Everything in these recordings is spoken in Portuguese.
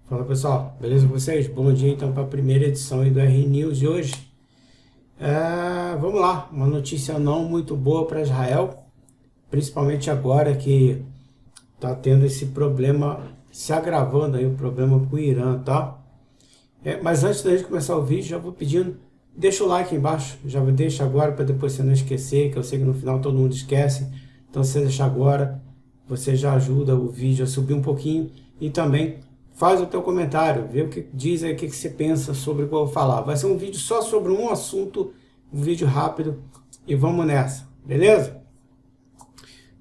Fala pessoal, beleza com vocês? Bom dia então para a primeira edição aí do R News de hoje. Vamos lá, uma notícia não muito boa para Israel, principalmente agora que está tendo esse problema se agravando aí, o problema com o Irã, tá? Mas antes da gente começar o vídeo, já vou pedindo, deixa o like aí embaixo, já deixa agora para depois você não esquecer, que eu sei que no final todo mundo esquece. Então se você deixar agora, você já ajuda o vídeo a subir um pouquinho e também faz o teu comentário, vê o que diz aí, o que você pensa sobre o que eu vou falar. Vai ser um vídeo só sobre um assunto, um vídeo rápido e vamos nessa, beleza?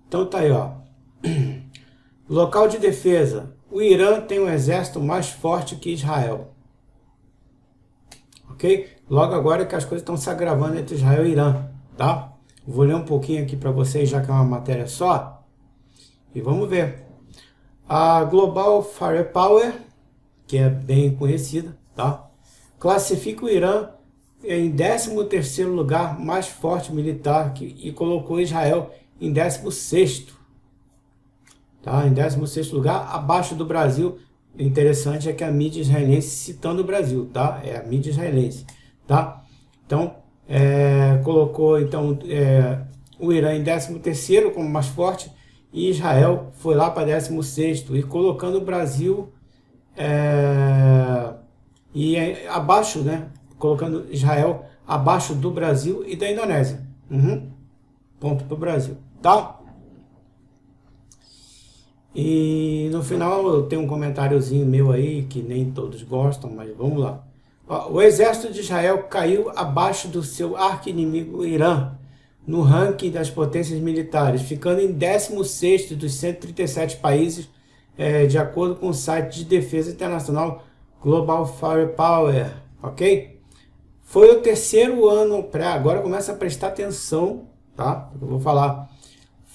Então tá aí, ó. Local de defesa. O Irã tem um exército mais forte que Israel. Ok? Logo agora que as coisas estão se agravando entre Israel e Irã, tá? Vou ler um pouquinho aqui para vocês, já que é uma matéria só. E vamos ver. A Global Firepower, que é bem conhecida, tá? Classifica o Irã em 13º lugar mais forte militar e colocou Israel em 16º. Tá? Em 16º lugar, abaixo do Brasil. Interessante é que a mídia israelense citando o Brasil, tá? É a mídia israelense, tá? Então, colocou então, o Irã em 13º como mais forte, e Israel foi lá para 16º, e colocando o Brasil abaixo, né? Colocando Israel abaixo do Brasil e da Indonésia. Ponto para o Brasil, tá? E no final eu tenho um comentáriozinho meu aí, que nem todos gostam, mas vamos lá. O exército de Israel caiu abaixo do seu arqui-inimigo Irã, no ranking das potências militares, ficando em 16º dos 137 países, de acordo com o site de defesa internacional Global Firepower, ok? Foi o terceiro ano, agora começa a prestar atenção, tá? Eu vou falar,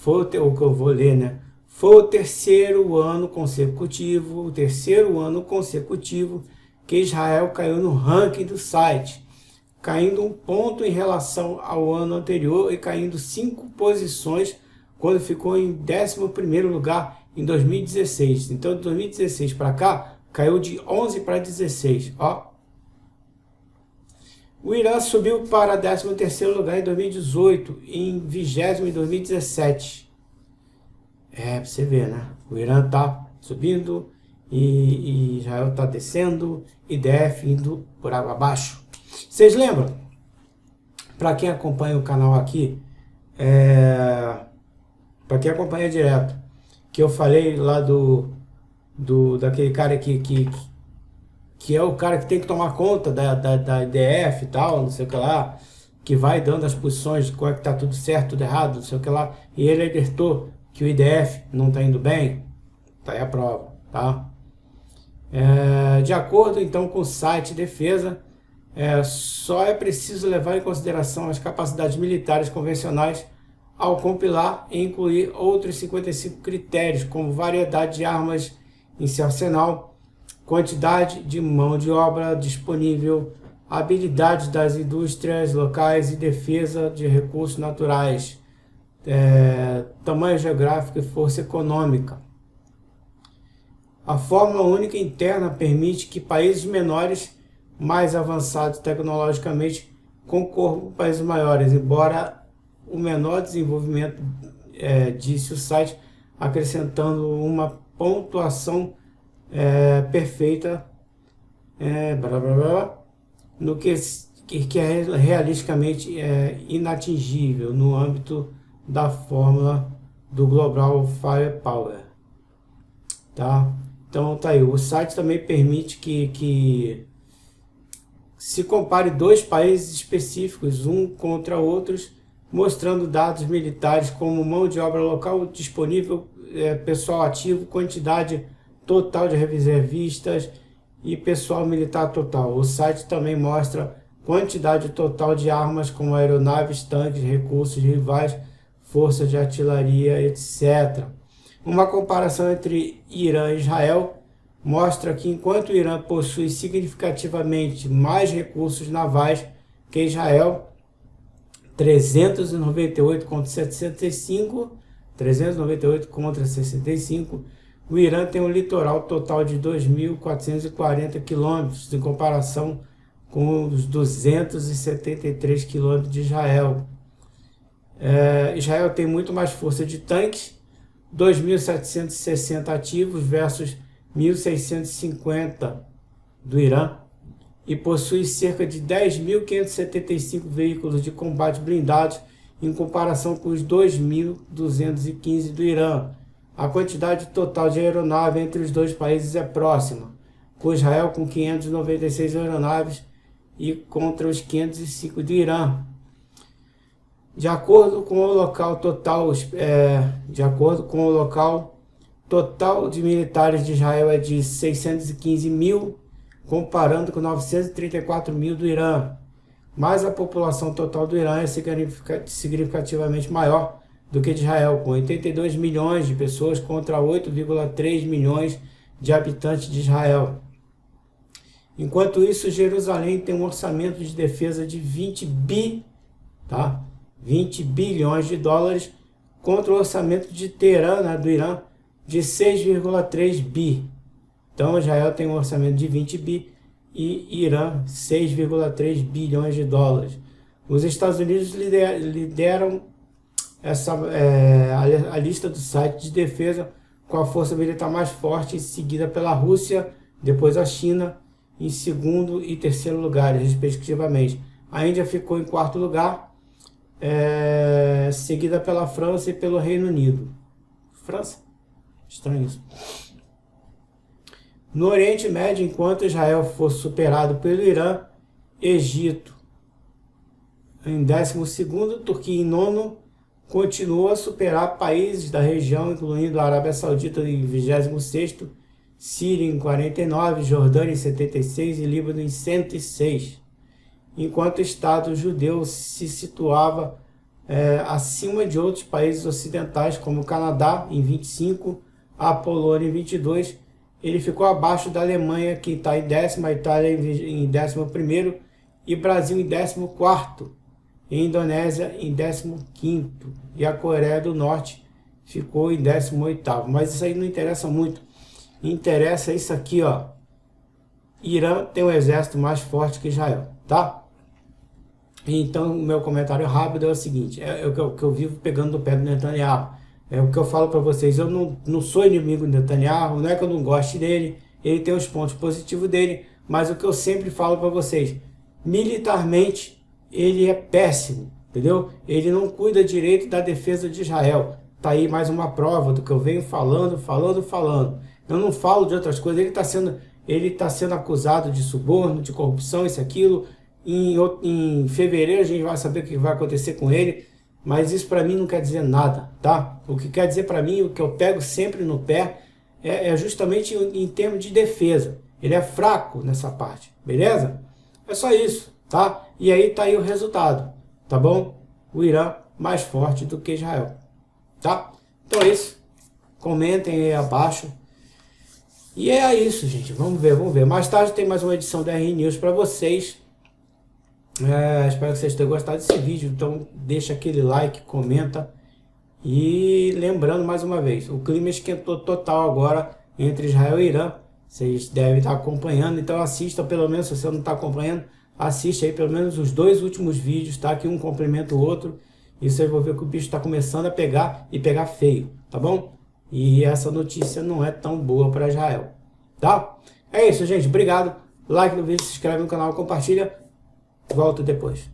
o que eu vou ler, né? Foi o terceiro ano consecutivo que Israel caiu no ranking do site, caindo um ponto em relação ao ano anterior e caindo 5 posições quando ficou em 11º lugar em 2016. Então, de 2016 para cá, caiu de 11 para 16. Ó. O Irã subiu para 13º lugar em 2018 e em 20º em 2017. Pra você ver, né? O Irã tá subindo e Israel tá descendo, e DF indo por água abaixo. Vocês lembram? Para quem acompanha o canal aqui, para quem acompanha direto, que eu falei lá daquele cara que é o cara que tem que tomar conta da IDF e tal, não sei o que lá, que vai dando as posições de qual é que tá tudo certo, tudo errado, não sei o que lá, e ele alertou que o IDF não está indo bem. Tá aí a prova, tá? De acordo então com o site Defesa, só é preciso levar em consideração as capacidades militares convencionais ao compilar e incluir outros 55 critérios, como variedade de armas em seu arsenal, quantidade de mão de obra disponível, habilidade das indústrias locais e defesa de recursos naturais, tamanho geográfico e força econômica. A fórmula única interna permite que países menores, mais avançados tecnologicamente, concorram com países maiores, embora o menor desenvolvimento, disse o site, acrescentando uma pontuação perfeita, blá, blá, blá, no que é realisticamente inatingível no âmbito da fórmula do Global Firepower, tá? Então tá aí, o site também permite que se compare dois países específicos, um contra outros, mostrando dados militares como mão de obra local disponível, pessoal ativo, quantidade total de reservistas e pessoal militar total. O site também mostra quantidade total de armas como aeronaves, tanques, recursos rivais, forças de artilharia, etc. Uma comparação entre Irã e Israel mostra que enquanto o Irã possui significativamente mais recursos navais que Israel, 398 contra 65, O Irã tem um litoral total de 2.440 quilômetros, em comparação com os 273 quilômetros de Israel. Israel tem muito mais força de tanques, 2.760 ativos versus 1.650 do Irã, e possui cerca de 10.575 veículos de combate blindados em comparação com os 2.215 do Irã. A quantidade total de aeronaves entre os dois países é próxima, com Israel com 596 aeronaves e contra os 505 do Irã. De acordo com o local total de militares de Israel é de 615 mil, comparando com 934 mil do Irã. Mas a população total do Irã é significativamente maior do que de Israel, com 82 milhões de pessoas contra 8,3 milhões de habitantes de Israel. Enquanto isso, Jerusalém tem um orçamento de defesa de 20 bilhões de dólares contra o orçamento de Teherã, do Irã, de 6,3 bi. Então, Israel tem um orçamento de 20 bi e Irã 6,3 bilhões de dólares. Os Estados Unidos lideram a lista do site de defesa com a força militar mais forte, seguida pela Rússia, depois a China, em segundo e terceiro lugares, respectivamente. A Índia ficou em quarto lugar, seguida pela França e pelo Reino Unido. França? Estranho isso. No Oriente Médio, enquanto Israel for superado pelo Irã, Egito em 12º, Turquia em 9º, continuou a superar países da região, incluindo a Arábia Saudita em 26º, Síria em 49, Jordânia em 76 e Líbano em 106. Enquanto o Estado judeu se situava acima de outros países ocidentais, como o Canadá em 25, a Polônia em 22, ele ficou abaixo da Alemanha, que está em 10º, a Itália em 11º e Brasil em 14º, e Indonésia em 15º, e a Coreia do Norte ficou em 18º. Mas isso aí não interessa muito, interessa isso aqui, ó. Irã tem um exército mais forte que Israel, tá? Então, o meu comentário rápido é o seguinte, é o que eu vivo pegando no pé do Netanyahu. É o que eu falo para vocês, eu não sou inimigo do Netanyahu, não é que eu não goste dele, ele tem os pontos positivos dele, mas o que eu sempre falo para vocês, militarmente ele é péssimo, entendeu? Ele não cuida direito da defesa de Israel. Tá aí mais uma prova do que eu venho falando. Eu não falo de outras coisas, ele tá sendo acusado de suborno, de corrupção, isso, aquilo. Em fevereiro a gente vai saber o que vai acontecer com ele, mas isso para mim não quer dizer nada, tá? O que quer dizer para mim, o que eu pego sempre no pé, é justamente em termos de defesa. Ele é fraco nessa parte, beleza? É só isso, tá? E aí tá aí o resultado, tá bom? O Irã mais forte do que Israel, tá? Então é isso. Comentem aí abaixo. E é isso, gente. Vamos ver. Mais tarde tem mais uma edição da RN News para vocês. Espero que vocês tenham gostado desse vídeo. Então deixa aquele like, comenta. E lembrando mais uma vez, o clima esquentou total agora entre Israel e Irã. Vocês devem estar acompanhando, então assista pelo menos, se você não está acompanhando, assiste aí pelo menos os 2 últimos vídeos, tá? Que um complementa o outro. E vocês vão ver que o bicho está começando a pegar e pegar feio, tá bom? E essa notícia não é tão boa para Israel, tá? É isso, gente. Obrigado. Like no vídeo, se inscreve no canal, compartilha. Volto depois.